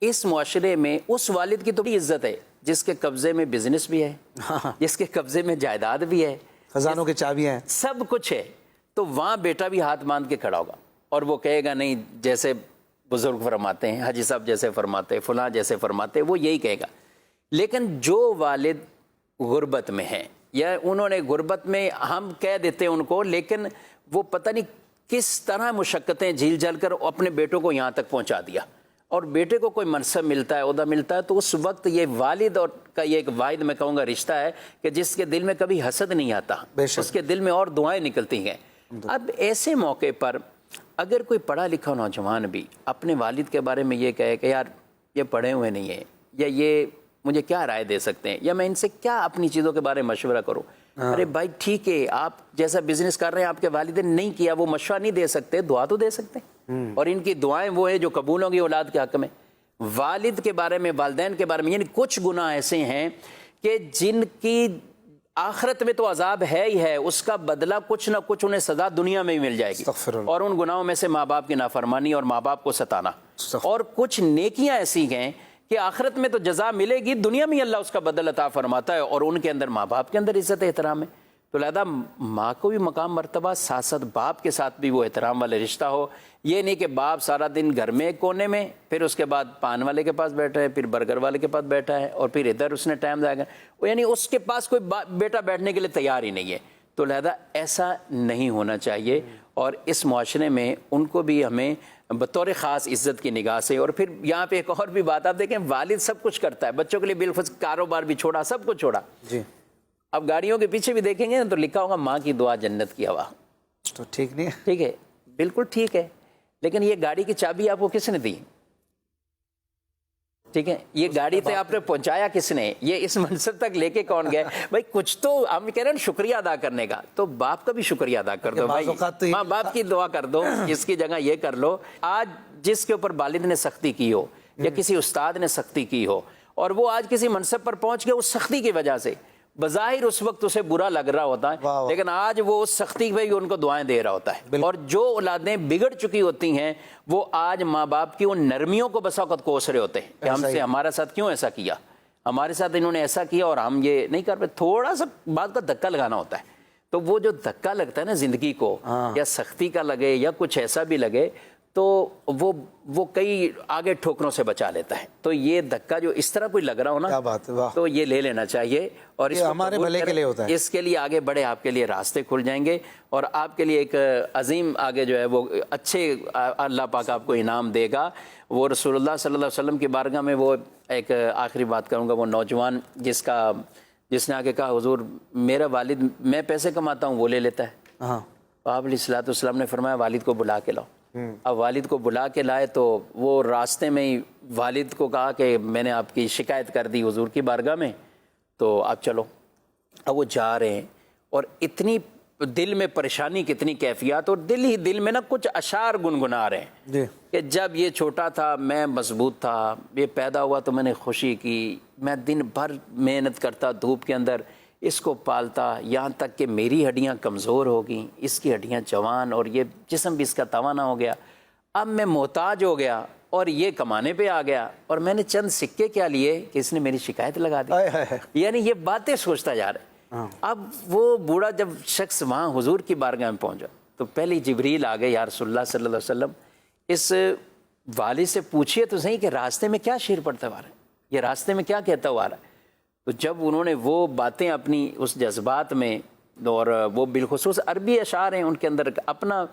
اس معاشرے میں اس والد کی تو بڑی عزت ہے جس کے قبضے میں بزنس بھی ہے، جس کے قبضے میں جائیداد بھی ہے، خزانوں کی چابیاں ہیں، سب کچھ ہے. تو وہاں بیٹا بھی ہاتھ باندھ کے کھڑا ہوگا اور وہ کہے گا نہیں، جیسے بزرگ فرماتے ہیں، حاجی صاحب جیسے فرماتے ہیں، فلاں جیسے فرماتے ہیں، وہ یہی کہے گا. لیکن جو والد غربت میں ہیں یا انہوں نے غربت میں، ہم کہہ دیتے ہیں ان کو، لیکن وہ پتہ نہیں کس طرح مشقتیں جھیل جھل کر اپنے بیٹوں کو یہاں تک پہنچا دیا، اور بیٹے کو کوئی منصب ملتا ہے، عہدہ ملتا ہے، تو اس وقت یہ والد اور کا یہ ایک واحد میں کہوں گا رشتہ ہے کہ جس کے دل میں کبھی حسد نہیں آتا، اس کے دل میں اور دعائیں نکلتی ہیں. اب ایسے موقع پر اگر کوئی پڑھا لکھا نوجوان بھی اپنے والد کے بارے میں یہ کہے کہ یار یہ پڑھے ہوئے نہیں ہیں، یا یہ مجھے کیا رائے دے سکتے ہیں، یا میں ان سے کیا اپنی چیزوں کے بارے میں مشورہ کروں. ارے بھائی ٹھیک ہے، آپ جیسا بزنس کر رہے ہیں، آپ کے والدین نہیں کیا، وہ مشورہ نہیں دے سکتے، دعا تو دے سکتے ہیں، اور ان کی دعائیں وہ ہیں جو قبول ہوں گی اولاد کے حق میں. والد کے بارے میں، والدین کے بارے میں، یعنی کچھ گناہ ایسے ہیں کہ جن کی آخرت میں تو عذاب ہے ہی ہے، اس کا بدلہ کچھ نہ کچھ انہیں سزا دنیا میں ہی مل جائے گی. اور ان گناہوں میں سے ماں باپ کی نافرمانی اور ماں باپ کو ستانا. اور کچھ نیکیاں ایسی ہیں کہ آخرت میں تو جزا ملے گی، دنیا میں اللہ اس کا بدل عطا فرماتا ہے، اور ان کے اندر، ماں باپ کے اندر عزت احترام ہے. تو لہذا ماں کو بھی مقام مرتبہ، ساتھ ساتھ باپ کے ساتھ بھی وہ احترام والے رشتہ ہو. یہ نہیں کہ باپ سارا دن گھر میں کونے میں، پھر اس کے بعد پان والے کے پاس بیٹھا ہے، پھر برگر والے کے پاس بیٹھا ہے، اور پھر ادھر اس نے ٹائم لگا، یعنی اس کے پاس کوئی بیٹا بیٹھنے کے لیے تیار ہی نہیں ہے. تو لہذا ایسا نہیں ہونا چاہیے، اور اس معاشرے میں ان کو بھی ہمیں بطور خاص عزت کی نگاہ سے. اور پھر یہاں پہ ایک اور بھی بات آپ دیکھیں، والد سب کچھ کرتا ہے بچوں کے لیے، بالخصوص کاروبار بھی چھوڑا، سب کچھ چھوڑا. جی اب گاڑیوں کے پیچھے بھی دیکھیں گے تو لکھا ہوگا ماں کی دعا جنت کی ہوا. تو ٹھیک نہیں ہے؟ ٹھیک ہے، بالکل ٹھیک ہے، لیکن یہ گاڑی کی چابی آپ کو کس نے دی؟ ٹھیک ہے، یہ گاڑی تو آپ نے پہنچایا کس نے؟ یہ اس منصب تک لے کے کون گئے؟ بھائی کچھ تو ہم کہہ رہے ہیں شکریہ ادا کرنے کا، تو باپ کا بھی شکریہ ادا کر دو بھائی، ماں باپ کی دعا کر دو، اس کی جگہ یہ کر لو. آج جس کے اوپر والد نے سختی کی ہو یا کسی استاد نے سختی کی ہو، اور وہ آج کسی منصب پر پہنچ گئے اس سختی کی وجہ سے، بظاہر اس وقت اسے برا لگ رہا ہوتا ہے، لیکن آج وہ اس سختی پہ ان کو دعائیں دے رہا ہوتا ہے. اور جو اولادیں بگڑ چکی ہوتی ہیں، وہ آج ماں باپ کی ان نرمیوں کو بس وقت کوس رہے ہوتے ہیں کہ ہم سے، ہمارے ساتھ کیوں ایسا کیا، ہمارے ساتھ انہوں نے ایسا کیا اور ہم یہ نہیں کر پائے. تھوڑا سا بات کا دھکا لگانا ہوتا ہے، تو وہ جو دھکا لگتا ہے نا زندگی کو، یا سختی کا لگے یا کچھ ایسا بھی لگے، تو وہ کئی آگے ٹھوکروں سے بچا لیتا ہے. تو یہ دھکا جو اس طرح کوئی لگ رہا ہو نا، تو یہ لے لینا چاہیے، اور اس ہمارے بھلے کے لیے ہوتا ہے، اس کے لیے آگے بڑھے، آپ کے لیے راستے کھل جائیں گے، اور آپ کے لیے ایک عظیم آگے جو ہے وہ اچھے اللہ پاک آپ کو انعام دے گا. وہ رسول اللہ صلی اللہ علیہ وسلم کی بارگاہ میں، وہ ایک آخری بات کروں گا، وہ نوجوان جس نے آگے کہا حضور میرا والد، میں پیسے کماتا ہوں وہ لے لیتا ہے. آپ علیہ الصلوۃ والسلام نے فرمایا والد کو بلا کے لاؤ. اب والد کو بلا کے لائے تو وہ راستے میں ہی والد کو کہا کہ میں نے آپ کی شکایت کر دی حضور کی بارگاہ میں، تو آپ چلو. اب وہ جا رہے ہیں، اور اتنی دل میں پریشانی، کتنی کیفیات، اور دل ہی دل میں نا کچھ اشعار گنگنا رہے ہیں کہ جب یہ چھوٹا تھا میں مضبوط تھا، یہ پیدا ہوا تو میں نے خوشی کی، میں دن بھر محنت کرتا دھوپ کے اندر، اس کو پالتا، یہاں تک کہ میری ہڈیاں کمزور ہو گئیں، اس کی ہڈیاں جوان، اور یہ جسم بھی اس کا توانا ہو گیا. اب میں محتاج ہو گیا اور یہ کمانے پہ آ گیا، اور میں نے چند سکے کیا لیے کہ اس نے میری شکایت لگا دی. یعنی یہ باتیں سوچتا جا رہا ہے. اب وہ بوڑھا جب شخص وہاں حضور کی بارگاہ میں پہنچا تو پہلے جبریل آ گئے، یا رسول اللہ صلی اللہ علیہ وسلم اس والد سے پوچھئے تو صحیح کہ راستے میں کیا شعر پڑھتا ہوا رہا ہے، یہ راستے میں کیا کہتا ہوا رہا ہے. تو جب انہوں نے وہ باتیں اپنی اس جذبات میں، اور وہ بالخصوص عربی اشعار ہیں، ان کے اندر اپنا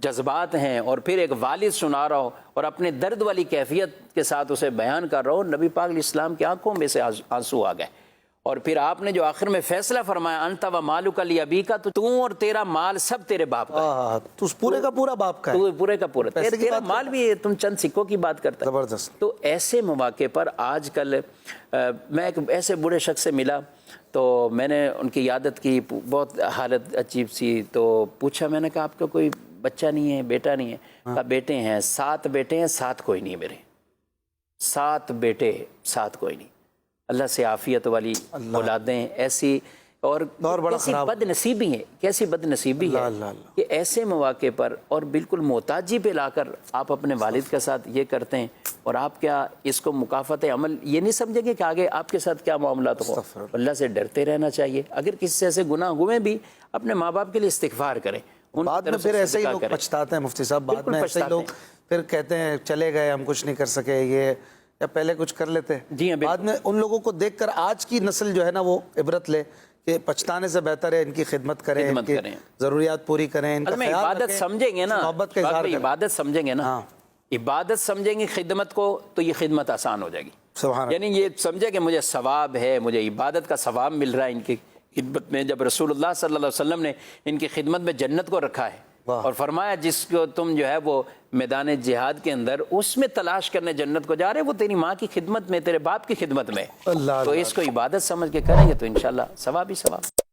جذبات ہیں، اور پھر ایک والد سنا رہا ہو اور اپنے درد والی کیفیت کے ساتھ اسے بیان کر رہا ہو، نبی پاک علیہ السلام کی آنکھوں میں سے آنسو آ گئے. اور پھر آپ نے جو آخر میں فیصلہ فرمایا انت و مالک لابیک، تو اور تیرا مال سب تیرے باپ کا، تو پورے کا پورا باپ کا ہے، تو پورے کا پورا تیرا مال بھی ہے، تم چند سکوں کی بات کرتا ہے. زبردست. تو ایسے مواقع پر آج کل میں ایک ایسے بوڑھے شخص سے ملا، تو میں نے ان کی عیادت کی، بہت حالت عجیب سی، تو پوچھا، میں نے کہا آپ کا کوئی بچہ نہیں ہے، بیٹا نہیں ہے؟ کہا بیٹے ہیں، 7 بیٹے ہیں، 7 کوئی نہیں میرے، 7 بیٹے 7 کوئی نہیں. اللہ سے عافیت والی اولادیں ایسی. اور بڑا کیسی خراب بد نصیبی ہے، کیسی بد نصیبی ہے اللہ اللہ۔ کہ ایسے مواقع پر اور بالکل محتاجی پہ لا کر آپ اپنے والد کے ساتھ یہ کرتے ہیں، اور آپ کیا اس کو مکافات عمل یہ نہیں سمجھیں گے کہ آگے آپ کے ساتھ کیا معاملات ہو۔ اللہ سے ڈرتے رہنا چاہیے، اگر کسی سے ایسے گناہ ہوئے بھی اپنے ماں باپ کے لیے استغفار کریں، ان بعد کی میں طرف سے پھر ایسے ہی صدقہ لوگ کریں۔ پچھتاتے ہیں مفتی صاحب، بعد بالکل میں ایسے ہی پچھتاتے لوگ ہیں۔ پھر کہتے ہیں چلے گئے ہم کچھ نہیں کر سکے، یہ یا پہلے کچھ کر لیتے۔ جی ہاں، بعد میں ان لوگوں کو دیکھ کر آج کی نسل جو ہے نا وہ عبرت لے کہ پچھتانے سے بہتر ہے ان کی خدمت کریں، ان خدمت کی کریں، ضروریات پوری کریں، ان کا اصل میں خیال عبادت رکھیں، سمجھیں گے نا، محبت کا اظہار کریں۔ عبادت سمجھیں گے نا، ہاں۔ عبادت سمجھیں گے خدمت کو، تو یہ خدمت آسان ہو جائے گی۔ سبحان اللہ۔ یعنی یہ سمجھے کہ مجھے ثواب ہے، مجھے عبادت کا ثواب مل رہا ہے ان کی خدمت میں۔ جب رسول اللہ صلی اللہ علیہ وسلم نے ان کی خدمت میں جنت کو رکھا ہے اور فرمایا جس کو تم جو ہے وہ میدان جہاد کے اندر اس میں تلاش کرنے جنت کو جا رہے، وہ تیری ماں کی خدمت میں، تیرے باپ کی خدمت میں، اللہ تو اس کو عبادت سمجھ کے کریں گے تو انشاءاللہ ثواب ہی ثواب۔